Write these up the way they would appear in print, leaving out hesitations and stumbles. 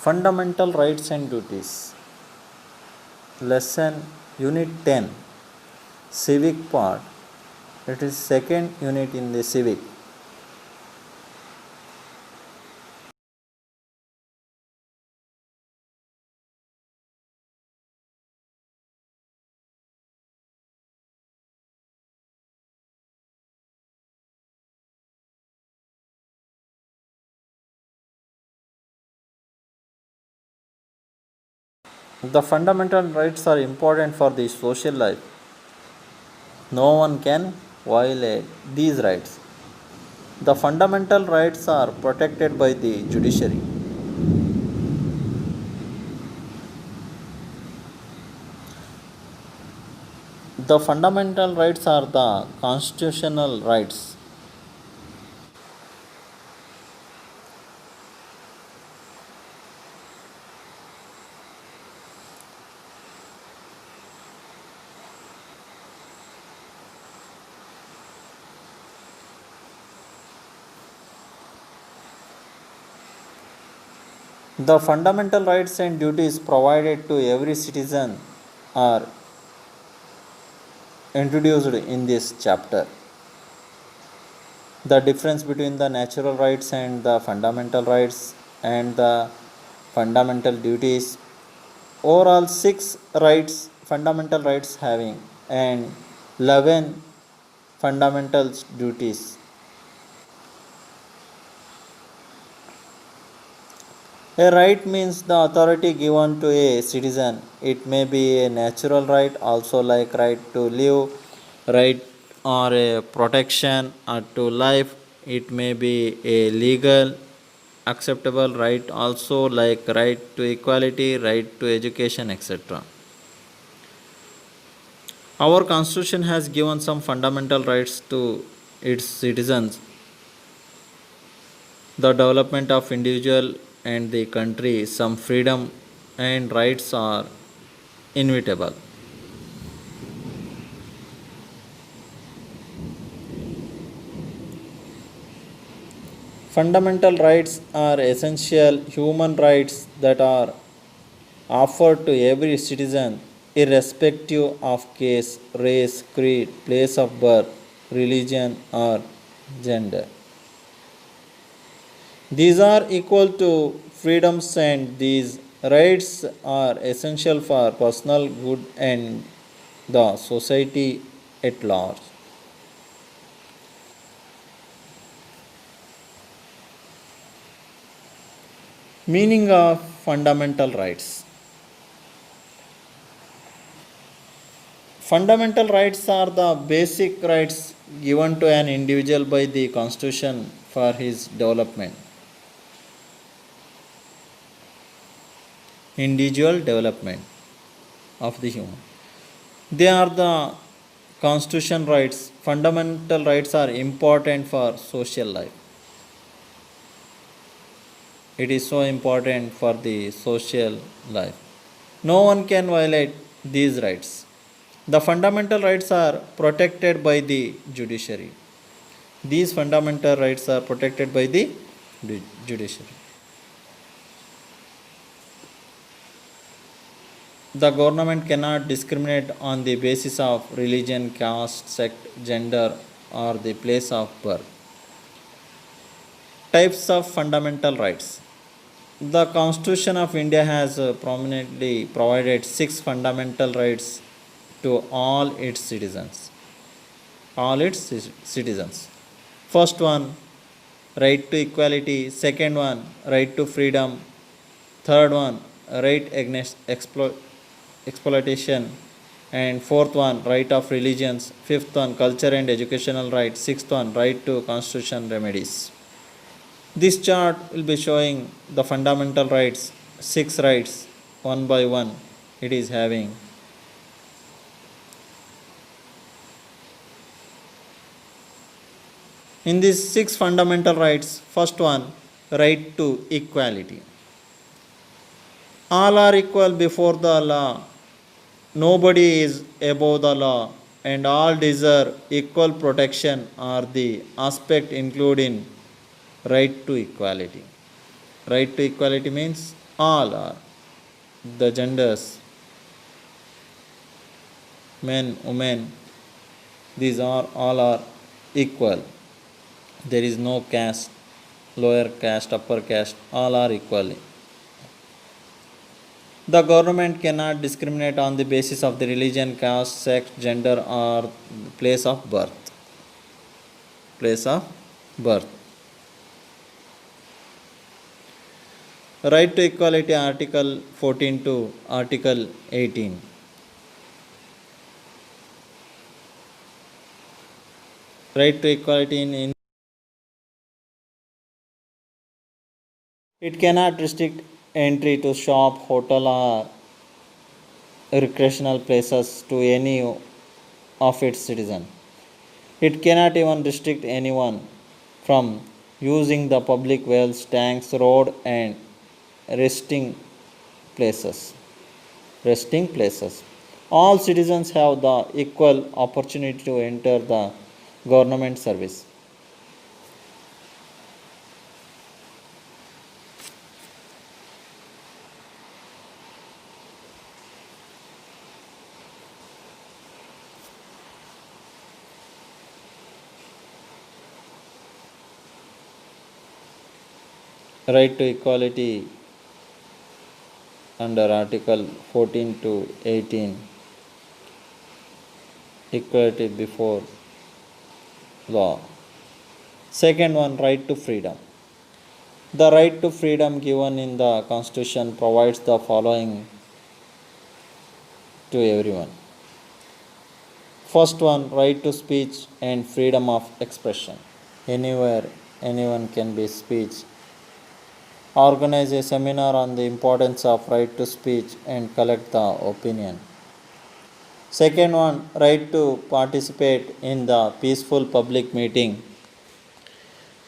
Fundamental Rights and Duties. Lesson Unit 10. Civic Part. It is second unit in the civic. The fundamental rights are important for the social life. No one can violate these rights. The fundamental rights are protected by the judiciary. The fundamental rights are the constitutional rights. The fundamental rights and duties provided to every citizen are introduced in this chapter. The difference between the natural rights and the fundamental rights and the fundamental duties. Overall, 6 rights, fundamental rights having, and 11 fundamental duties. A right means the authority given to a citizen. It may be a natural right, also like right to live, right or a protection or to life. It may be a legal acceptable right, also like right to equality, right to education, etc. Our constitution has given some fundamental rights to its citizens. The development of individual and the country, some freedom and rights are inevitable. Fundamental rights are essential human rights that are offered to every citizen irrespective of caste, race, creed, place of birth, religion, or gender. These are equal to freedoms, and these rights are essential for personal good and the society at large. Meaning of fundamental rights. Fundamental rights are the basic rights given to an individual by the Constitution for his development. Individual development of the human. They are the constitution rights. Fundamental rights are important for social life. It is so important for the social life. No one can violate these rights. The fundamental rights are protected by the judiciary. These fundamental rights are protected by the judiciary. The government cannot discriminate on the basis of religion, caste, sect, gender, or the place of birth. Types of fundamental rights. The Constitution of India has prominently provided 6 fundamental rights to all its citizens. All its citizens. First one, right to equality. Second one, right to freedom. Third one, right against exploitation. And fourth one, right of religions. Fifth one, culture and educational rights. Sixth one, right to constitution remedies. This chart will be showing the fundamental rights, 6 rights, one by one it is having. In these 6 fundamental rights, first one, right to equality. All are equal before the law. Nobody is above the law, and all deserve equal protection are the aspect including right to equality. Right to equality means All are the genders, men, women, these are all are equal. There is no caste, lower caste, upper caste, all are equally. The government cannot discriminate on the basis of the religion, caste, sex, gender, or place of birth. Place of birth. Right to equality, Article 14 to Article 18. Right to equality in it cannot restrict entry to shop, hotel, or recreational places to any of its citizens. It cannot even restrict anyone from using the public wells, tanks, road, and resting places. Resting places. All citizens have the equal opportunity to enter the government service. Right to equality under Article 14 to 18, equality before law. Second one, right to freedom. The right to freedom given in the Constitution provides the following to everyone. First one, right to speech and freedom of expression. Anywhere, anyone can be speech. Organize a seminar on the importance of right to speech and collect the opinion. Second one, right to participate in the peaceful public meeting.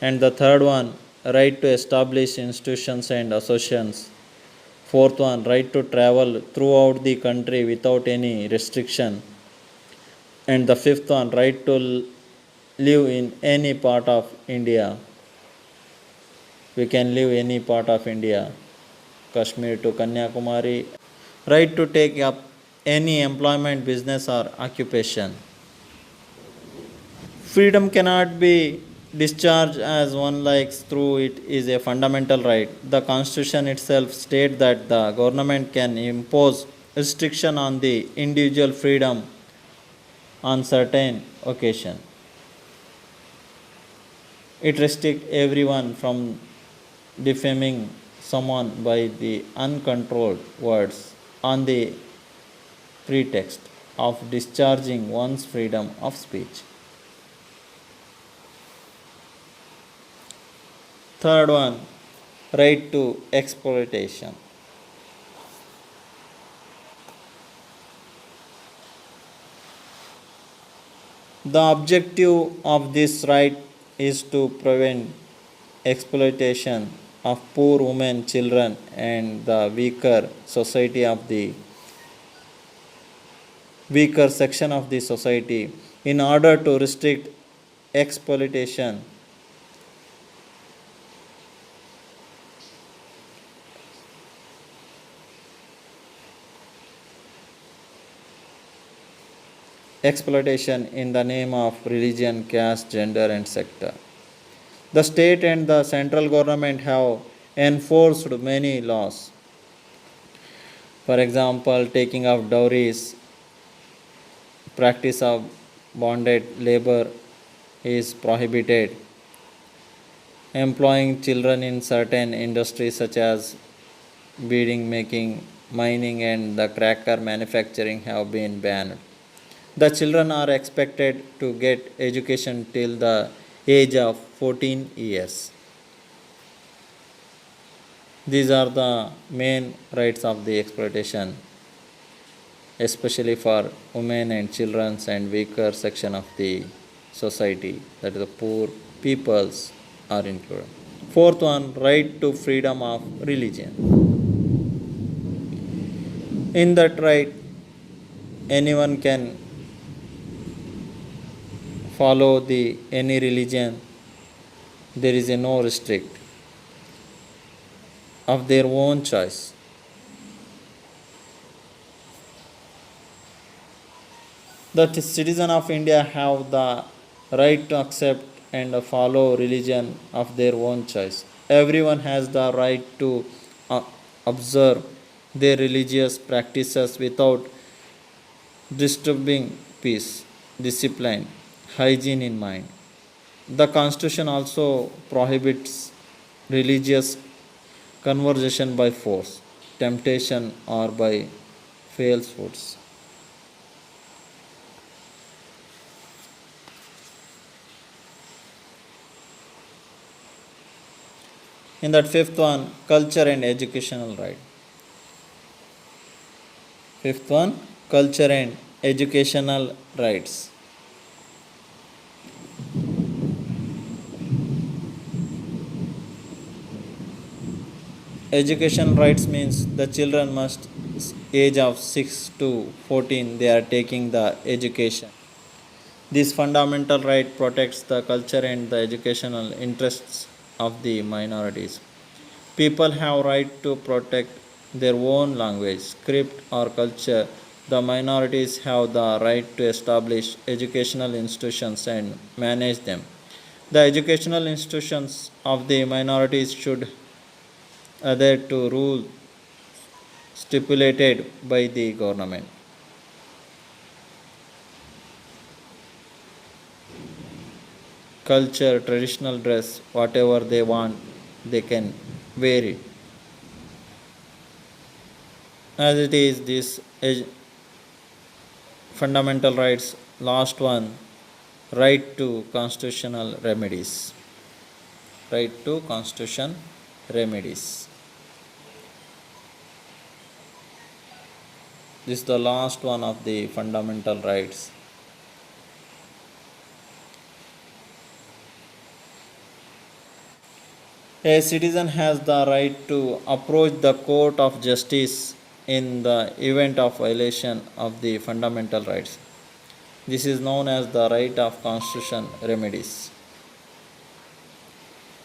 And the third one, right to establish institutions and associations. Fourth one, right to travel throughout the country without any restriction. And the fifth one, right to live in any part of India. We can live any part of India, Kashmir to Kanyakumari. Right to take up any employment, business, or occupation. Freedom cannot be discharged as one likes through it is a fundamental right. The Constitution itself states that the government can impose restriction on the individual freedom on certain occasion. It restricts everyone from defaming someone by the uncontrolled words on the pretext of discharging one's freedom of speech. Third one, right to exploitation. The objective of this right is to prevent exploitation of poor women, children, and the weaker section of the society. In order to restrict exploitation, in the name of religion, caste, gender, and sector. The state and the central government have enforced many laws. For example, taking of dowries, practice of bonded labor is prohibited. Employing children in certain industries such as beading making, mining, and the cracker manufacturing have been banned. The children are expected to get education till the age of 14 years. These are the main rights of the exploitation, especially for women and children and weaker section of the society, that is the poor peoples are included. Fourth one, right to freedom of religion. In that right, anyone can follow the any religion. There is a no restrict. of their own choice. That citizens of India have the right to accept and follow religion of their own choice. Everyone has the right to uh, observe their religious practices without disturbing peace, discipline, hygiene in mind. The Constitution also prohibits religious conversation by force, temptation, or by falsehoods. In that fifth one, culture and educational right. Fifth one, culture and educational rights. Education rights means the children must age of 6 to 14 they are taking the education. This fundamental right protects the culture and the educational interests of the minorities. People have right to protect their own language, script or culture. The minorities have the right to establish educational institutions and manage them. The educational institutions of the minorities should adhere to rules stipulated by the government. Culture, traditional dress, whatever they want, they can wear it. As it is, this fundamental rights, last one, right to constitutional remedies. Right to constitution remedies. This is the last one of the fundamental rights. A citizen has the right to approach the court of justice in the event of violation of the fundamental rights. This is known as the right of constitution remedies.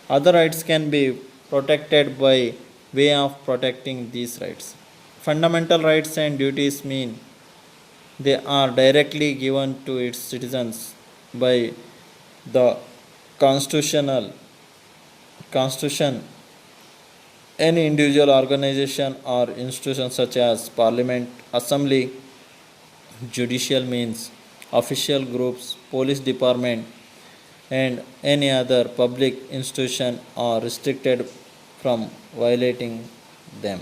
Other rights can be protected by way of protecting these rights. Fundamental rights and duties mean they are directly given to its citizens by the constitutional constitution. Any individual organization or institution such as parliament, assembly, judicial means, official groups, police department, and any other public institution are restricted from violating them.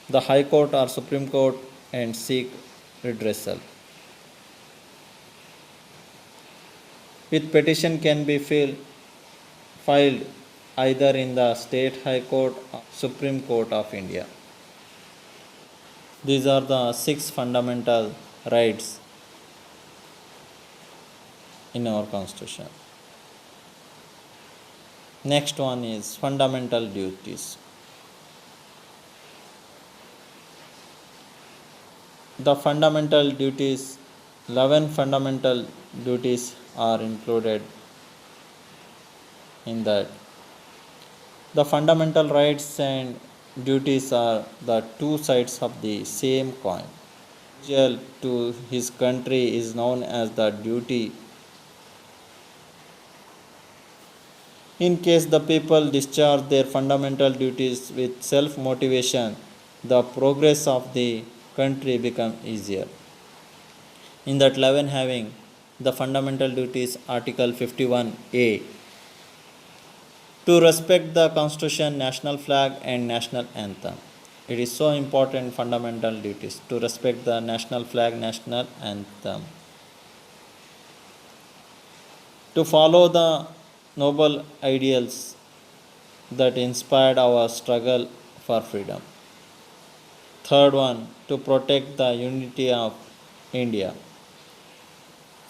The High Court or Supreme Court and seek redressal. With petition can be filed either in the State High Court or Supreme Court of India. These are the six fundamental rights in our Constitution. Next one is fundamental duties. The fundamental duties, 11 fundamental duties are included in that. The fundamental rights and duties are the two sides of the same coin. Loyal to his country is known as the duty. In case the people discharge their fundamental duties with self motivation, the progress of the country becomes easier. In that 11 having the fundamental duties, Article 51A, to respect the Constitution, national flag, and national anthem. It is so important fundamental duties to respect the national flag, national anthem. To follow the noble ideals that inspired our struggle for freedom. Third one, to protect the unity of India.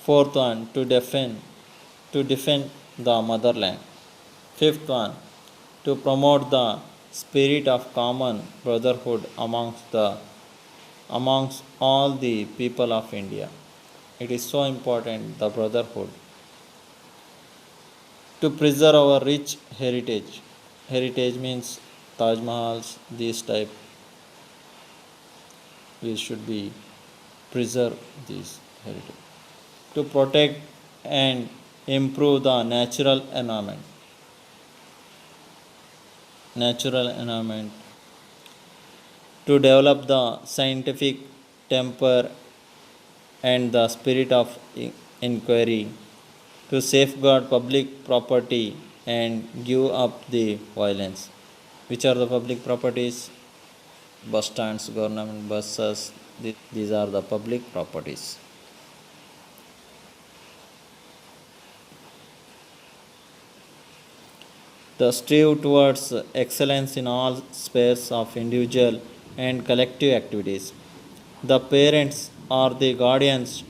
Fourth one, to defend the motherland. Fifth one, to promote the spirit of common brotherhood amongst all the people of India. It is so important, the brotherhood. to preserve our rich heritage. Heritage means Taj Mahals, these type. We should be preserve this heritage. To protect and improve the natural environment, to develop the scientific temper and the spirit of inquiry, to safeguard public property and give up the violence. Which are the public properties? Bus stands, government buses, these are the public properties. The strive towards excellence in all spheres of individual and collective activities. The parents or the guardians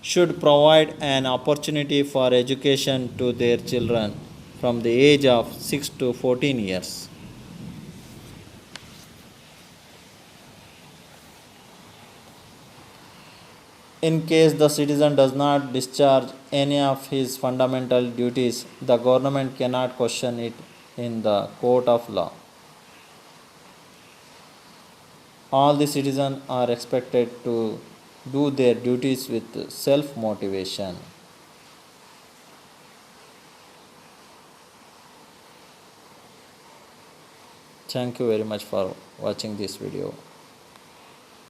should provide an opportunity for education to their children from the age of 6 to 14 years. In case the citizen does not discharge any of his fundamental duties, the government cannot question it in the court of law. All the citizens are expected to do their duties with self motivation. Thank you very much for watching this video.